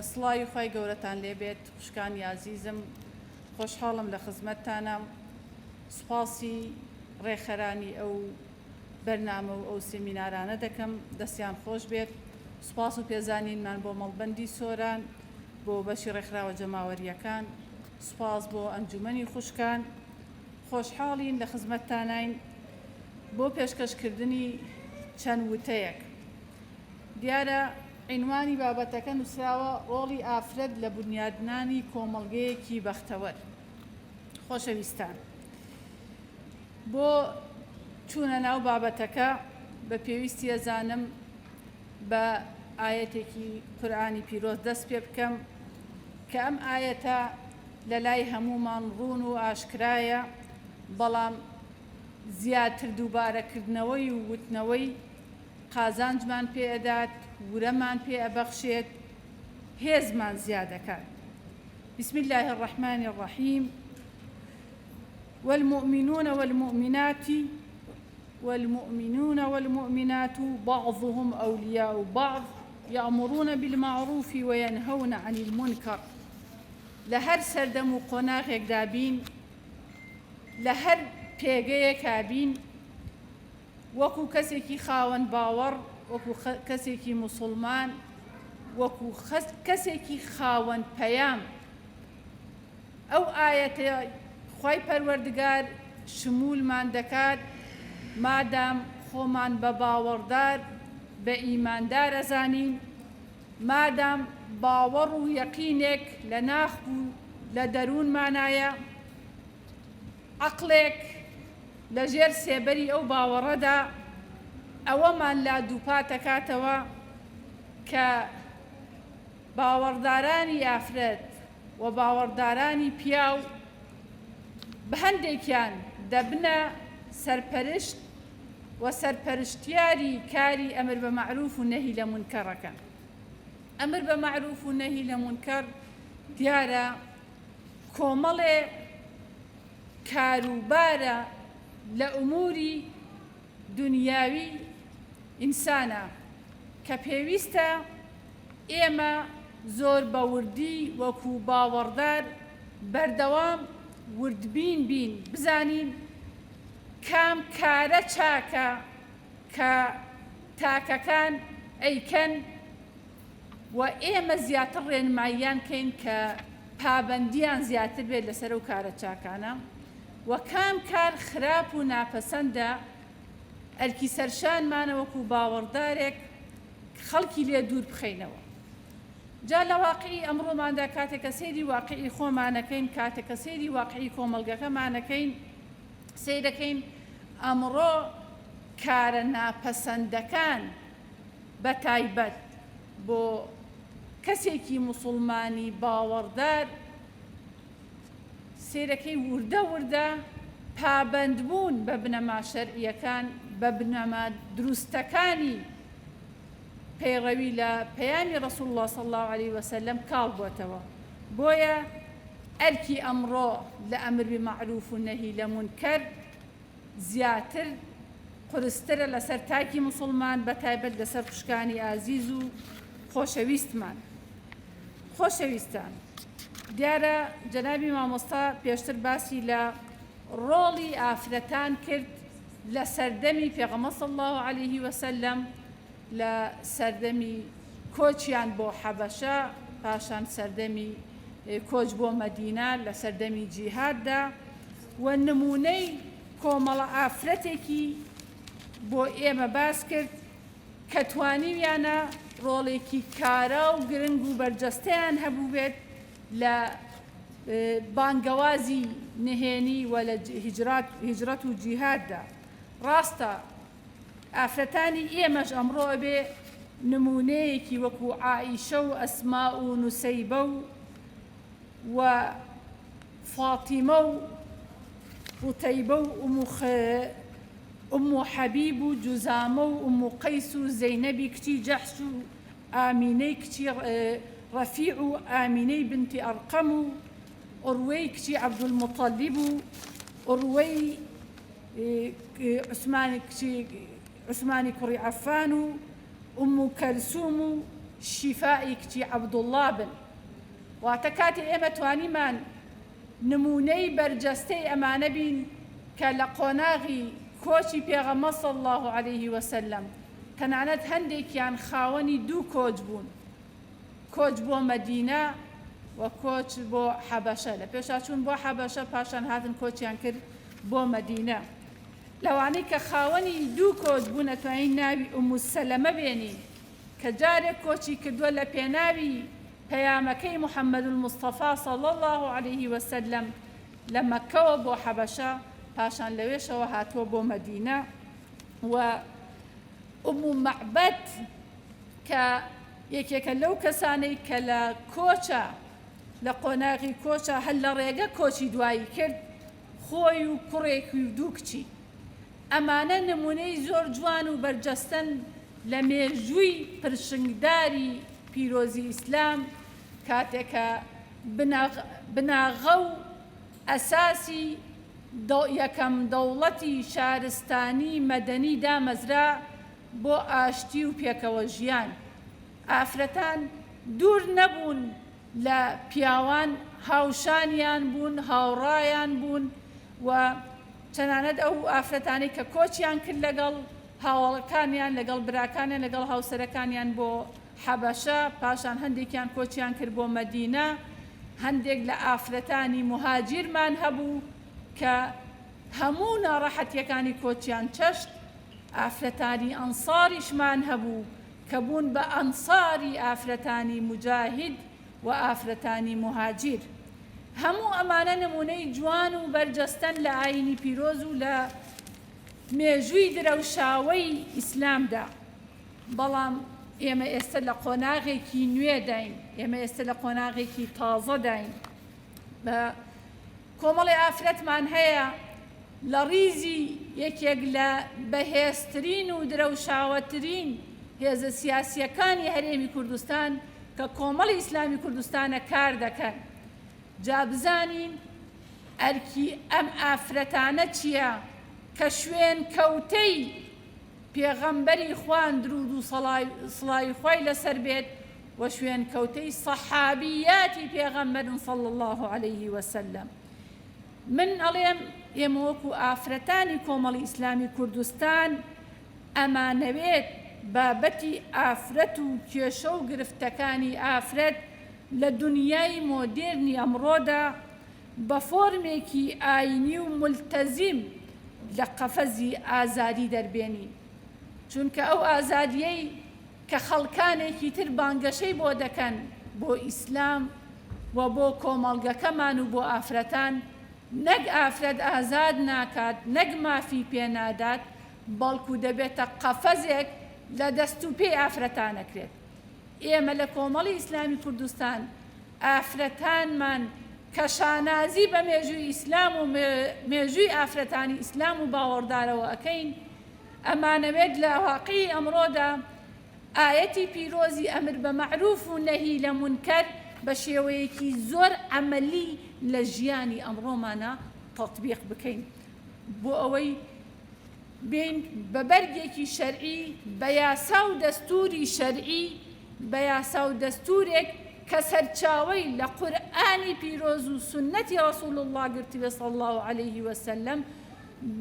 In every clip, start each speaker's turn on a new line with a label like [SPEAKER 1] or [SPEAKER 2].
[SPEAKER 1] سڵاوی خۆی گەورەتان لێبێت خوشکانی عزیزم، خۆشحاڵم لە خزمەتتانە. سوپاسی ڕێخەرانی ئەو بەرنامە و ئەو سێمینارانە دەکەم، دەستیان خۆش بێت. سوپاس و پێزانینمان بۆ مەڵبەندی سۆران، بۆ بەشی ڕێکخراوە جەماوەریەکان، سوپاس بۆ ئەنجومەنی خوشکان. خۆشحاڵین لە خزمەتتانین بۆ پێشکەشکردنی چەند وتەیەک. دیارە عنوانی بابەتەکە نووسراوە ڕۆڵی ئافرەت لە بنیادنانی کۆمەڵگەیەکی بەختەوەر. خۆشەویستان، بۆ چوونە ناو بابەتەکە بە پێویستی ئەزانم بە ئاەتێکی قورئانی پیرۆز دەست پێ بکەم کە ئەم ئاەتە لە لای هەمومان ڕوون و ئاشکرایە، بەڵام زیاتر دووبارەکردنەوەی و وتنەوەی قازانجمان پێ ئەدات، ورەمان پێ ئەبەخشێت، هێزمان زیادەکات. بسم الله الرحمن الرحيم والمؤمنون والمؤمنات بعضهم أولياء بعض يأمرون بالمعروف وينهون عن المنكر. لهر سردم و قۆناغێک دابین، لە هەر پێگەیەک هابین، وەکو کەسێکی خاوەن باوەڕ، وەکو کەسێکی موسڵمان، وەکو کەسێکی خاوەن پەیام. ئەو ئاەتە خوای پەروەردگار شمولمان دەکات مادام خۆمان بە باوەڕدار بە ئیماندار ئەزانین، مادام باوەڕ و یەقینێک لە ناخ و لە دەروونمانایە، عەقڵێک لە ژێر سێبەری ئەو باوەڕەدا، ئەوەمان لا دووپات دەکاتەوە کە باوەڕدارانی ئافرەت و باوەڕدارانی پیاو بە هەندێکیان دەبنە سەرپەرشت و سەرپەرشتیاری کاری ئەمر بە مەعروف و نەهی لە مونکەڕەکە. ئەمر بە مەعروف و نەهی لە مونکەڕ دیارە کۆمەڵێ کاروبارە لە ئوموری دنیاوی ئینسانە کە پێویستە ئێمە زۆر بە وردی وەکو باوەڕدار بەردەوام وردبین بین، بزانین کام کارە چاکە کە تاکەکان ئەیکەن و ئێمە زیاتر ڕێنماییان کەین کە پابەندیان زیاتر بێت لەسەر ئەو کارە چاکانە، و کام کار خراپ و ناپەسەندە ئەرکی سەرشانمانە وەکو باوەڕدارێک خەڵکی لێ دوور بخەینەوە. جا لە واقعی ئەمڕۆماندا کاتێکە سەیری واقعی خۆمانەکەین، کاتێکە سەیری واقعی کۆمەڵگەکەمانەکەین، سەیرەکەین ئەمڕۆ کارە ناپەسەندەکان بە تایبەت بۆ کەسێکی موسڵمانی باوەڕدار سیرەکەی وردە وردە پابەندبوون بە بنەما شەرعیەکان، بە بنەما دروستەکانی پەیڕەوی لە پەیامی ڕەسوڵ الله صلی الله علیه وسلم کاڵ بۆتەوە. بۆیە ئەرکی ئەمڕۆ لە ئەمر بمەعروف و نەهی لە مونکەر زیاتر قورسترە لەسەر تاکی موسڵمان، بە تایبەت لەسەر خوشکانی ئازیز و خۆشەویستمان. خۆشەویستان، دیارە جەنابی مامۆستا پێشتر باسی لە ڕۆڵی ئافرەتان کرد لە سەردەمی پێغەمبەر صلی الله علیه وسلم، لە سەردەمی کۆچیان بۆ حەبەشە، پاشان سەردەمی کۆچ بۆ مەدینە لە سەردەمی جیهاددا، و نمونەی کۆمەڵە ئافرەتێکی بۆ ئێمە باس کرد کە توانیویانە ڕۆڵێکی کارا و گرنگ و بەرجەستەیان هەبوو بێت لە بانگەوازی نهێنی و لە هیجرەت و جیهاددا. ڕاستە ئافرەتانی ئێمەش ئەمڕۆ ئەبێ نمونەیەکی وەکو عائیشە و ئەسما و نوسەیبە و فاتیمە و ڕوتەیبە و ئومو حەبیب و جوزامە و ئومو قەیس و زەینەبی کچی جەحش و ئامینەی کچی ڕەفیع و ئامینەی بنتی ئەرقەم و ئوروەی کچی عەبدولموطەلیب و ئوڕوەی عوسمانی کوڕی عەفان و ئوم کەلسووم و شیفائی کچی عەبدوڵڵا بن. واتە کاتی ئێمە توانیمان نمونەی بەرجەستەی ئەمانە بین کە لە قۆناغی کۆچی پێغەمبەر صەڵی الله عەلەیه وسەلەم تەنانەت هەندێکیان خاوەنی دوو کۆچ بوون، کۆچ بۆ مەدینە و کۆچ بۆ حەبەشە. لە پێشا چوون بۆ حەبەشە، پاشان هاتن کۆچیان کرد بۆ مەدینە. لەوانەی کە خاوەنی دوو کۆچ بوون ئەتوانین ناوی ئومو سەلەمە بێنین کە جارێک کۆچی کردووە لە پێناوی پەیامەکەی محەممەد الموستەفا صەڵی الله عەلەیه وسەلەم لە مەککەوە بۆ حەبەشە، پاشان لەوێشەوە هاتووە بۆ مەدینە. و ئومو مەعبەد کە یەکێکە لەو کەسانەی کە لە کۆچە، لە قۆناغی کۆچە هەر لە ڕێگە کۆچی دوایی کرد، خۆی و کوڕێکی و دوو کچی. ئەمانە نمونەی زۆر جوان و بەرجەستن لە مێژووی پرشنگداری پیرۆزی ئیسلام، کاتێکە بناغە و ئەساسی یەکەم دەوڵەتی شارستانی مەدەنی دامەزرا بۆ ئاشتی و پێکەوە ژیان. ئافرەتان دوور نەبوون لە پیاوان، هاوشانیان بوون، هاوڕایان بوون و چەنانەت ئەو ئافرەتانەی کە کۆچیان کرد لەگەڵ هاوڵەکانیان، لەگەڵ براکانیان، لەگەڵ هاوسەرەکانیان بۆ حەبەشە، پاشان هەندێکیان کۆچیان کرد بۆ مەدینە. هەندێک لە ئافرەتانی مهاجیرمان هەبوو کە هەموو ناڕەحەتیەکانی کۆچیان چەشت. ئافرەتانی ئەنساریشمان هەبوو کە بوون بە ئەنساری ئافرەتانی مجاهید و ئافرەتانی مهاجیر. هەموو ئەمانە نمونەی جوان و بەرجەستەن لە ئاینی پیرۆز و لە مێژووی درەوشاوەی ئیسلامدا. بەڵام ئێمە ئێستا لە قۆناغێکی نوێ داین، ئێمە ئێستا لە قۆناغێکی تازە داین. بە کۆمەڵی ئافرەتمان هەیە لە ڕیزی یەکێک لە بەهێزترین و درەوشاوەترین هێزە سیاسیەکانی هەرێمی کوردستان کە کۆمەڵی ئیسلامی کوردستانە کار دەکەن. جا بزانین ئەرکی ئەم ئافرەتانە چییە کە شوێن کەوتەی پێغەمبەری خوان درود و سڵاوی خوای لەسەر بێت و شوێن کەوتەی سەحابیاتی پێغەمبەرن صەڵی الله عەلەیه وسەلەم. من ئەڵێم ئێمە وەکو ئافرەتانی کۆمەڵی ئیسلامی کوردستان ئەمانەوێت بابەتی ئافرەت و کێشە و گرفتەکانی ئافرەت لە دنیای مۆدێرنی ئەمڕۆدا بە فۆرمێکی ئاینی و ملتەزیم لە قەفەزی ئازادی دەربێنین. چونکە ئەو ئازادیەی کە خەڵکانێکی تر بانگەشەی بۆ دەکەن بۆ ئیسلام و بۆ کۆمەڵگەکەمان و بۆ ئافرەتان، نەک ئافرەت ئازاد ناکات، نەک مافی پێنادات، بەڵکو دەبێتە قەفەزێک لە دەست و پێی ئافرەتانەکرێت. ئێمە لە کۆمەڵی ئیسلامی کوردستان ئافرەتانمان کە شانازی بە مێژووی ئیسلام و مێژووی ئافرەتانی ئیسلام و باوەڕدارەوە ئەکەین، ئەمانەوێت لە واقعی ئەمڕۆدا ئایەتی پیرۆزی ئەمر بە معروف و نەهی لە مونکەر بە شێوەیەکی زۆر عەمەلی لە ژیانی ئەمڕۆمانە تەطبیق بکەین بۆ ئەوەی بین بە بەرگێکی شەرعی، بە یاسا و دەستوری شەرعی، بە یاسا و دەستورێک کە سەرچاوەی لە قورئانی پیرۆز و سنەتی ڕەسوول الله گرتووە صەڵی الله عەلەیه وسەلەم،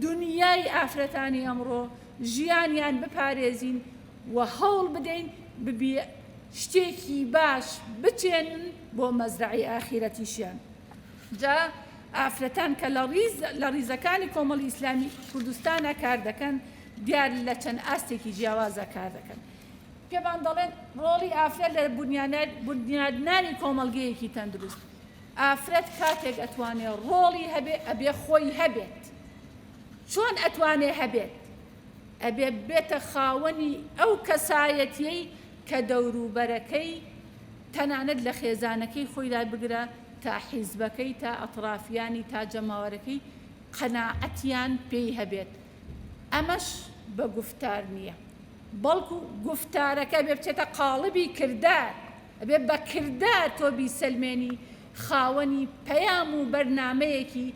[SPEAKER 1] دنیای ئافرەتانی ئەمڕۆ ژیانیان بپارێزین و هەوڵ بدەین ببێ شتێکی باش بچێنن بۆ مەزرعی ئاخیرەتیشیان. جا ئافرەتان کە لە ڕیزەکانی کۆمەڵی ئیسلامی کوردستانە کار دەکەن، دیار لە چەند ئاستێکی جیاوازە کار دەکەن. پێمان دەڵێن ڕۆڵی ئافرەت لە بنیادنانی کۆمەڵگەیەکی تەندروست. ئافرەت کاتێک ئەتوانێت ڕۆڵی هەبێ، ئەبێ خۆی هەبێت. چۆن ئەتوانێ هەبێت؟ ئەبێ بێتە خاوەنی ئەو کەسایەتیەی کە دەوروبەرەکەی تەنانەت لە خێزانەکەی خۆیدا بگرە تا حیزبەکەی، تا ئەطرافیانی، تا جەماوەرەکەی قەناعەتیان پێی هەبێت. ئەمەش بە گفتار نییە، بەڵکو گفتارەکە بێ بچێتە قاڵبی کردار، ئەبێ بە کردار تۆ بیسەلمێنی خاوەنی پەیام و بەرنامەیەکی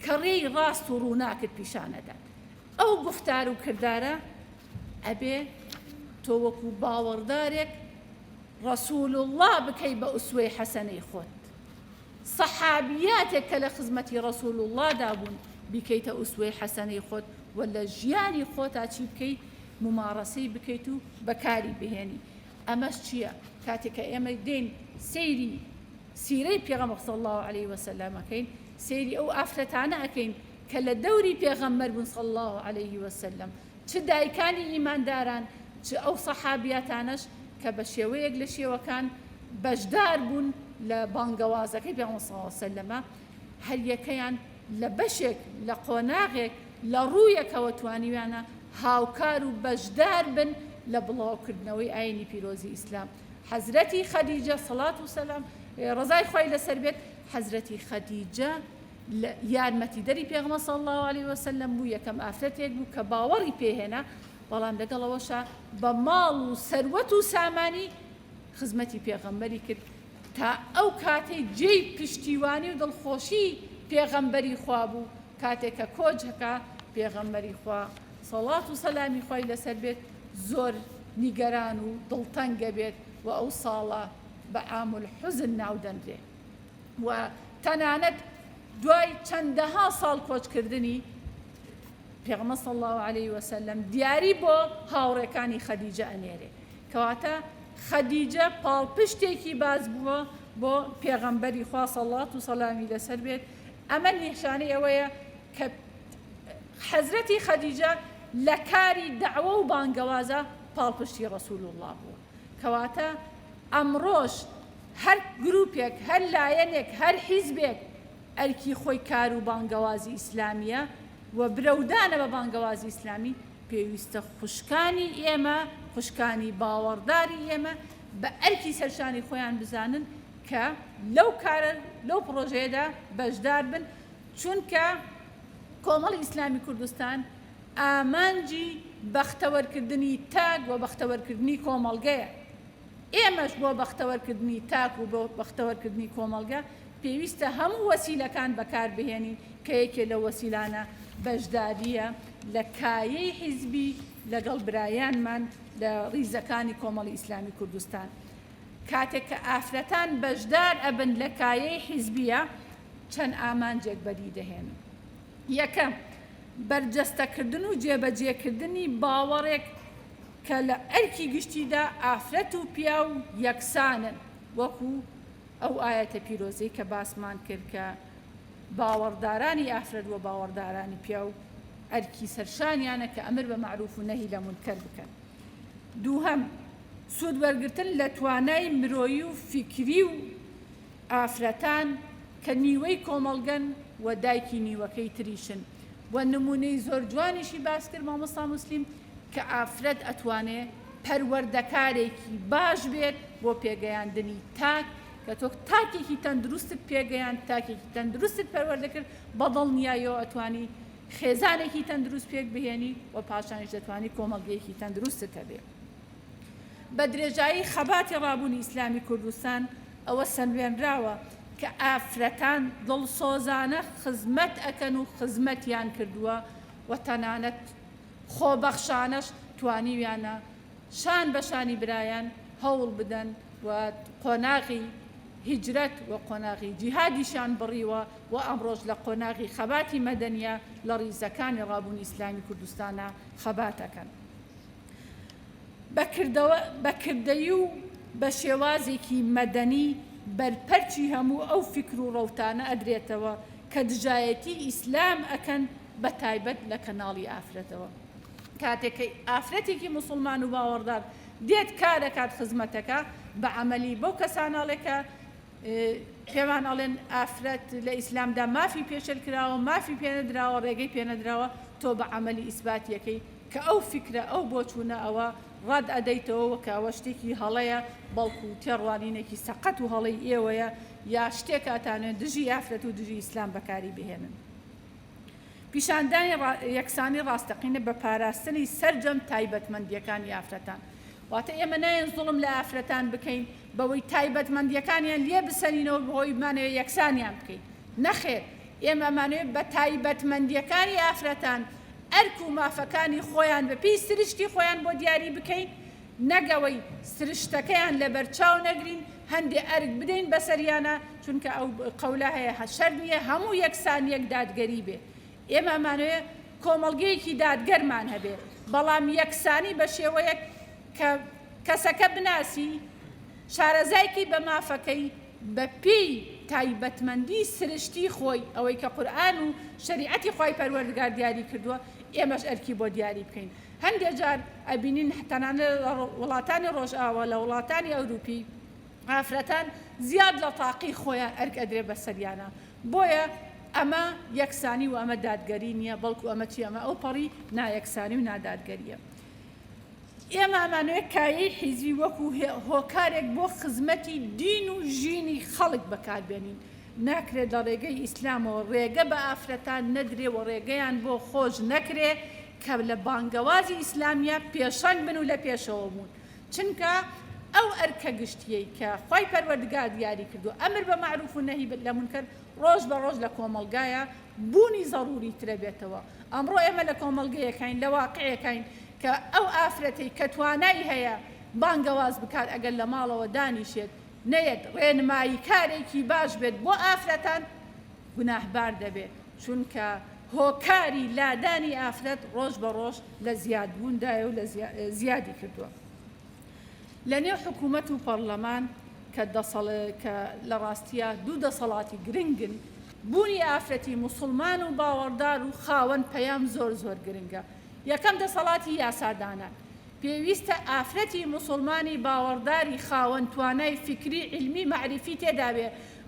[SPEAKER 1] کە ڕێی ڕاست و ڕووناکرد پیشانەدات. ئەو گفتار و کردارە ئەبێ تۆ وەکو باوەڕدارێک ڕەسوول الله بکەی بە ئوسوەی حەسەنەی خۆت، سەحابیاتێک کە لە خزمەتی ڕەسوول اللهدا بوون بیکەیتە ئوسوەی حەسەنەی خۆت و لە ژیانی خۆتا چی بکەیت؟ ممارەسەی بکەیت و بەکاری بهێنی. ئەمەش چییە؟ کاتێک کە ئێمە دێن سەیری سیرەی پێغەمبەر صلی الله علیه وسلم ئەکەین، سەیری ئەو ئافرەتانە ئەکەین کە لە دەوری پێغەمبەر بوون صلی الله علیه وسلم، چ دایکانی ئیمانداران چ ئەو سەحابیاتانەش کە بە شێوەیەک لە شێوەکان بەشدار بوون لە بانگەوازەکەی پێغەمبەر صلی الله علیه وسلم، هەر یەکەیان لە بەشێک لە قۆناغێک لە ڕوویەکەوە توانیویانە هاوکار و بەشدار بن لە بڵاوکردنەوەی ئاینی پیرۆزی ئیسلام. حەزرەتی خەدیجە سەڵات و سەلام ڕزای خۆی لەسەر بێت، حەزرەتی خەدیجە یارمەتیدەری پێغەمبەر صلی الله علیه وسلم بوو، یەکەم ئافرەتێک بوو کە باوەڕی پێهێنا، بەڵام لەگەڵەوەشە بە ماڵ و سەروەت و سامانی خزمەتی پێغەمبەری کرد تا ئەو کاتەی جێی پشتیوانی و دڵخۆشی پێغەمبەری خوا بوو، کاتێک کە کۆچەکە پێغەمبەری خوا سەڵات و سەلامی خۆی لەسەر بێت زۆر نیگەران و دڵتەنگە بێت و ئەو ساڵە بە عام الحوزن ناودەنرێ و تەنانەت دوای چەندەها ساڵ کۆچکردنی پێغەمبەر صلی الله علیه وسلم دیاری بۆ هاوڕێکانی خەدیجە ئەنێرێ، کەواتە خەدیجە پاڵپشتێکی باز بووە بۆ پێغەمبەری خوا سەڵات و سەلامی لەسەر بێت. ئەمە نیشانەی ئەوەیە کە حەزرەتی خەدیجە لە کاری دەعوە و بانگەوازە پاڵپشتی ڕەسوول الله بووە، کەواتە ئەمڕۆژ هەر گروپێک هەر لایەنێک هەر حیزبێک ئەرکی خۆی کار و بانگەوازی ئیسلامیە و برەودانە بە بانگەوازی ئیسلامی، پێویستە خوشکانی ئێمە خوشکانی باوەڕداری ئێمە بە ئەرکی سەرشانی خۆیان بزانن کە لەو کارە لەو پرۆژەیەدا بەشدار بن، چونکە کۆمەڵی ئیسلامی کوردستان ئامانجی بەختەوەرکردنی تاک و بەختەوەرکردنی کۆمەڵگەیە. ئێمەش بۆ بەختەوەرکردنی تاک و بۆ بەختەوەرکردنی کۆمەڵگە پێویستە هەموو وەسیلەکان بەکاربهێنین کە یەکێ لە وەسیلانە بەشداریە لە کایەی حیزبی لەگەڵ برایانمان لە ڕیزەکانی کۆمەڵی ئیسلامی کوردستان. کاتێک کە ئافرەتان بەشدار ئەبن لە کایەی حیزبیە چەند ئامانجێک بەدی دەهێنن. یەکەم، بەرجەستەکردن و جێبەجێکردنی باوەڕێک کە لە ئەرکی گشتیدا ئافرەت و پیا و یەکسانن، وەکو ئەو ئایەتە پیرۆزەی کە باسمان کرد کە باوەڕدارانی ئافرەت و باوەڕدارانی پیا و ئەرکی سەرشانیانە کە ئەمر بە معروف و نەهی لە مونکەر بکەن. دووهەم، سوود وەرگرتن لە توانای مرۆیی و فیکری و ئافرەتان کە نیوەی کۆمەڵگەن و دایکی نیوەکەی تریشن و نمونەی زۆر جوانیشی باس کرد مامۆستا موسلیم کە ئافرەت ئەتوانێ پەروەردەکارێکی باش بێت بۆ پێگەیاندنی تاک، کە تۆ تاکێکی تەندروستت پێگەیان تاکێکی تەندروستت پەروەردەکرد بەدڵ نیایەوە ئەتوانی خێزانێکی تەندروست پێک بهێنی و پاشانیش دەتوانی کۆمەڵگەیەکی تەندروستت هەبێ. بە درێژایی خەباتی ڕابوونی ئیسلامی کوردستان ئەوە سەنوێنراوە کە ئافرەتان دڵسۆزانە خزمەت ئەکەن و خزمەتیان کردووە و تەنانەت خۆبەخشانەش توانیویانە شان بە شانی برایان هەوڵ بدەن و قۆناغی هیجرەت و قۆناغی جیهادیشان بڕیوە و ئەمڕۆژ لە قۆناغی خەباتی مەدەنیە لە ڕیزەکانی ڕابوونی ئیسلامی کوردستانە خەباتەکەن. بەکردەیی و بە شێوازێکی مەدەنی بەرپەرچی هەموو ئەو فکر و ڕەوتانە ئەدرێتەوە کە دژایەتی ئیسلام ئەکەن بە تایبەت لە کەناڵی ئافرەتەوە. کاتێکی ئافرەتێکی موسڵمان و باوەڕدار دێت کارەکات خزمەتەکە بە عەمەلی بەو کەسانەڵێکە پێمان ئەڵێن ئافرەت لە ئیسلامدا مافی پێشل کراوە مافی پێنەدراوە ڕێگەی پێنەدراوە، تۆ بە عەمەلی ئیسباتیەکەی کە ئەو فکرە ئەو بۆچوونە ئەوە ڕاد ئەدەیتەوە کە ئەوە شتێکی هەڵەیە بەڵکو تێڕوانینێکی سەقەت و هەڵەی ئێوەیە یا شتێک ئاتانێن دژی ئافرەت و دژی ئیسلام بەکاری بهێنن. پیشاندانی یەکسانی ڕاستەقینە بە پاراستنی سەرجەم تایبەتمەندیەکانی ئافرەتان. واتە ئێمە نایەن زوڵم لە ئافرەتان بکەین بەوەی تایبەتمەندیەکانیان لێ بسەنینەوە بەهۆی بمانەوە یەکسانیان بکەین. نەخێر، ئێمەمانوێت بە تایبەتمەندیەکانی ئافرەتان ئەرک و مافەکانی خۆیان بە پێی سرشتی خۆیان بۆ دیاری بکەین، نەگەوەی سرشتەکەیان لە بەرچاو نەگرین، هەندێک ئەرک بدەین بەسەریانە، چونکە ئەو قەولە هەیە شەر نییە هەموو یەکسانیەک دادگەری بێ. ئێمەمانوێت کۆمەڵگەیەکی دادگەرمان هەبێ، بەڵام یەکسانی بە شێوەیەک کە کەسەکە بناسی شارەزایکی بە مافەکەی بە پێی تایبەتمەندی سرشتی خۆی، ئەوەی کە قورئان و شەریعەتی خۆی پەروەردگار دیاری کردووە، ئێمەش ئەرکی بۆ دیاری بکەین. هەندێک جار ئەبینین تەنانەت لە وڵاتانی ڕۆژئاوا لە وڵاتانی ئەوروپی ئافرەتان زیاد لە تاقی خۆیان ئەرک ئەدرێ بەسەریانە. بۆیە ئەمە یەکسانی و ئەمە دادگەری نییە، بەڵکو ئەمە چی؟ ئەمە ئەو پەڕی نایەکسانی و نادادگەریە. ئێمە ئەمانوێت کایەی حیزبی وەکو هۆکارێک بۆ خزمەتی دین و ژینی خەڵک بەکاربێنین. ناکرێت لە ڕێگەی ئیسلامەوە ڕێگە بە ئافرەتان نەدرێ و ڕێگەیان بۆ خۆش نەکرێ کە لە بانگەوازی ئیسلامیە پێشەنگ بن و لە پێشەوە بوون. چونکە ئەو ئەرکە گشتیەی کە خۆی پەروەردگار دیاری کردو، ئەمر بە معروف و نەهی لە منکەر ڕۆژ بە ڕۆژ لە کۆمەڵگایە بوونی ضروری ترە بێتەوە. ئەمڕۆ ئێمە لە کۆمەڵگەیەکین، لە واقعەکەین کە ئەو ئافرەتەی کە توانای هەیە بانگەواز بکات ئەگەر لە ماڵەوە دانیشێت نەیەت ڕێنمایی کارێکی باش بێت بۆ ئافرەتان، گوناهبار دەبێت، چونکە هۆکاری لادانی ئافرەت ڕۆژ بە ڕۆژ لە زیادبووندایە و لە زیادی کردووە. لە نێو حکوومەت و پەرلەمان کە لە ڕاستیە دوو دەسەڵاتی گرنگن، بوونی ئافرەتی موسڵمان و باوەڕدار و خاوەن پەیام زۆر زۆر گرنگە. یەکەم دەسەڵاتی یاسادانان پێویستە ئافرەتی موسڵمانی باوەڕداری خاوەن توانای فکری علمی معرفی تێدا بێ،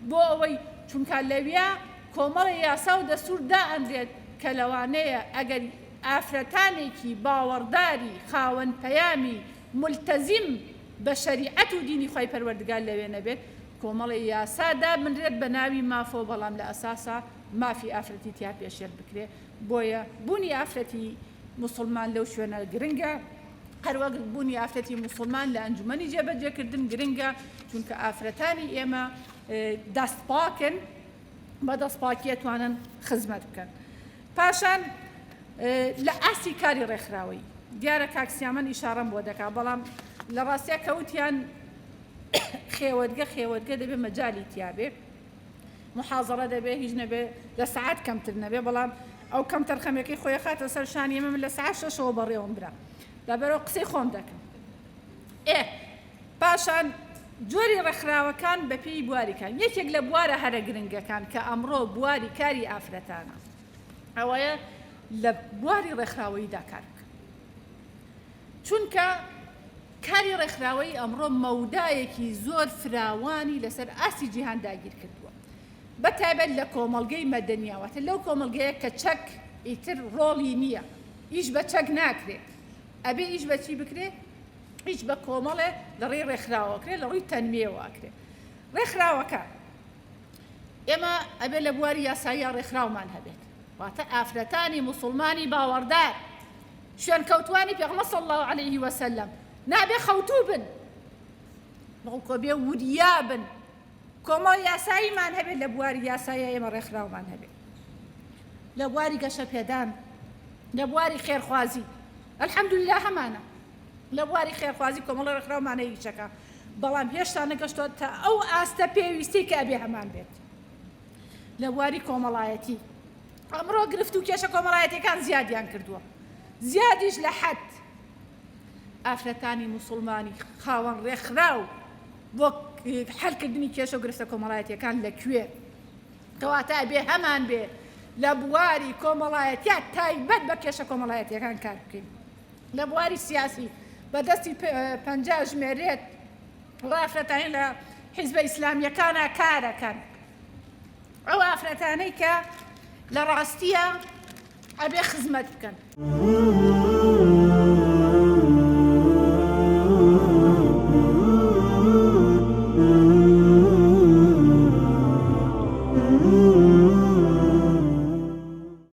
[SPEAKER 1] بۆ ئەوەی چونکە لەویا کۆمەڵی یاسا و دەستور دائەندرێت کە لەوانەیە ئەگەر ئافرەتانێکی باوەڕداری خاوەن پەیامی ملتەزیم بە شەریعەت و دینی خۆی پەروەردگار لەوێ نەبێت، کۆمەڵی یاسادا بنرێت بە ناوی مافۆ، بەڵام لە ئەساسا مافی ئافرەتی تیا پێشێر بکرێ. بۆیە بوونی ئافرەتی موسڵمان لەو شوێنە گرنگە، هەروەک بوونی ئافرەتی موسڵمان لە ئەنجومەنی جێبەجێکردن گرنگە، چونکە ئافرەتانی ئێمە دەستپاکن، بە دەستپاکیە توانن خزمەت بکەن. پاشان لە ئاسی کاری ڕێکخراوەی دیارە کاکسیامەن ئیشارەم بۆ دەکا، بەڵام لە ڕاستیە کەوتیان خێوەتگە دەبێ مەجای تیابێ، محاضەرە دەبێ، هیچ نەبێ، لە سەعات کەمتر نەبێ، بەڵام ئەو کەم تەرخەمەکەی خۆی خاتە سەر شانی ئێمە لە سەعات 6ەوە بەڕێوەم برا، لەبەرەوە قسەی خۆم دەکەم. پاشان جۆری ڕێکخراوەکان بە پێی بواریکان، یەکێک لە بوارە هەرە گرنگەکان کە ئەمڕۆ بواری کاری ئافرەتانە، ئەوەیە لە بواری ڕێکخراوەییدا کار بکەن، چونکە کاری ڕێکخراوەیی ئەمڕۆ مەودایەکی زۆر فراوانی لەسەر ئاسی جیهان داگیر کردووە، بەتایبەت لە کۆمەڵگەی مەدەنیاوەتە لەو کۆمەڵگەیە کە چەک ئیتر ڕۆڵی نییە، ئیش بە چەک ناکرێت، ئەبێ ئیش بە چی بکرێت؟ هیچ بە کۆمەڵێ لە ڕێی ڕێکخراوەکرێت، لە ڕووی تەنمێوەکرێت. ڕێکخراوەکە ئێمە ئەبێ لە بواری یاسایی ڕێکخراومان هەبێت، واتە ئافرەتانی موسڵمانی باوەڕدار شوێن کەوتوانی پێغەمبەر صلی الله علیه وسلم نابێ خەوتوو بن، بەڵکو بێ وریا بن. کۆمەڵ یاساییمان هەبێت، لە بواری یاسایی ئێمە ڕێکخراومان هەبێت، لە بواری گەشە پێدان، لە بواری خێرخوازی ئەلحەمدوللا هەمانە، لە بواری خێرخوازی کۆمەڵ ڕێکخراومانە هیچەکە، بەڵام هێشتا نەگەشتۆ تا ئەو ئاستە پێویستی کە ئەبێ هەمان بێت. لە بواری کۆمەڵایەتی ئەمڕۆ گرفت و کێشە کۆمەڵایەتیەکان زیادیان کردووە، زیادیش لە حەد. ئافرەتانی موسڵمانی خاوەن ڕێکخراو بۆ حەلکردنی کێشە و گرفتە کۆمەڵایەتیەکان لەکوێ؟ کەواتە ئەبێ هەمان بێ لە بواری کۆمەڵایەتیە تایبەت بە کێشە کۆمەڵایەتیەکان کار بکەین. لە بواری سیاسی بەدەستی 50 ژمێرێت ئافرەتانی لە حیزبە ئیسلامیەکانە کارەکەن، ئەو ئافرەتانەی کە لە ڕاستیە ئەبێ خزمەت بکەن.